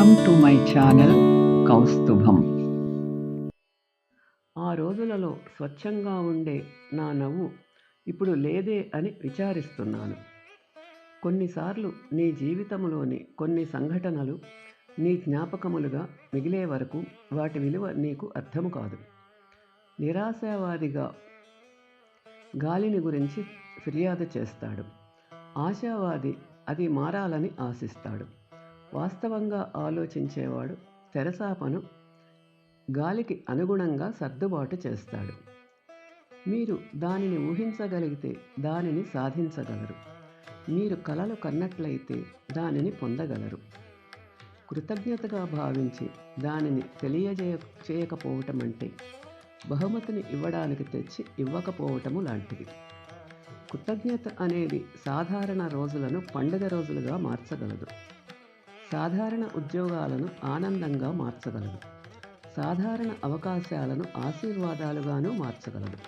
Welcome to my channel Kaustubham. ఆ రోజులలో స్వచ్ఛంగా ఉండే నా నవ్వు ఇప్పుడు లేదే అని విచారిస్తున్నాను. కొన్నిసార్లు నీ జీవితంలోని కొన్ని సంఘటనలు నీ జ్ఞాపకములుగా మిగిలే వరకు వాటి విలువ నీకు అర్థము కాదు. నిరాశావాదిగా గాలిని గురించి ఫిర్యాదు చేస్తాడు. ఆశావాది అది మారాలని ఆశిస్తాడు. వాస్తవంగా ఆలోచించేవాడు తెరసాపను గాలికి అనుగుణంగా సర్దుబాటు చేస్తాడు. మీరు దానిని ఊహించగలిగితే దానిని సాధించగలరు. మీరు కలలు కన్నట్లయితే దానిని పొందగలరు. కృతజ్ఞతగా భావించి దానిని చేయకపోవటం అంటే బహుమతిని ఇవ్వడానికి తెచ్చి ఇవ్వకపోవటము లాంటిది. కృతజ్ఞత అనేది సాధారణ రోజులను పండుగ రోజులుగా మార్చగలదు. సాధారణ ఉద్యోగాలను ఆనందంగా మార్చగలదు. సాధారణ అవకాశాలను ఆశీర్వాదాలుగాను మార్చగలదు.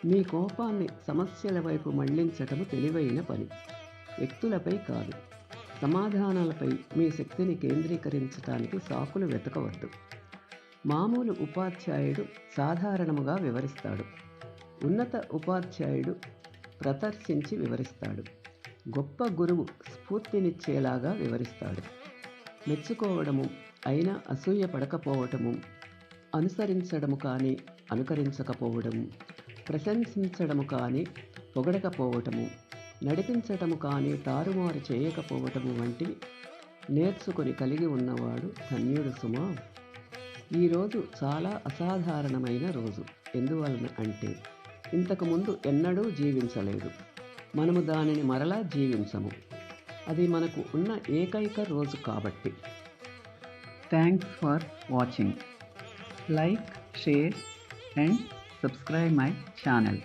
మీ కోపాన్ని సమస్యల వైపు మళ్లించటము తెలివైన పని. వ్యక్తులపై కాదు, సమాధానాలపై మీ శక్తిని కేంద్రీకరించడానికి సాకులు వెతకవద్దు. మామూలు ఉపాధ్యాయుడు సాధారణముగా వివరిస్తాడు. ఉన్నత ఉపాధ్యాయుడు ప్రదర్శించి వివరిస్తాడు. గొప్ప గురువు స్ఫూర్తినిచ్చేలాగా వివరిస్తాడు. మెచ్చుకోవడము అయినా అసూయ పడకపోవటము, అనుసరించడము కానీ అనుకరించకపోవడము, ప్రశంసించడము కానీ పొగడకపోవటము, నడిపించటము కానీ తారుమారు చేయకపోవటము వంటివి నేర్చుకొని కలిగి ఉన్నవాడు ధన్యుడు సుమా. ఈరోజు చాలా అసాధారణమైన రోజు. ఎందువలన అంటే ఇంతకుముందు ఎన్నడూ జీవించలేదు. మనము దానిని మరలా జీవించము. అది మనకు ఉన్న ఏకైక రోజు కాబట్టి. Thanks for watching. Like, share and subscribe my channel.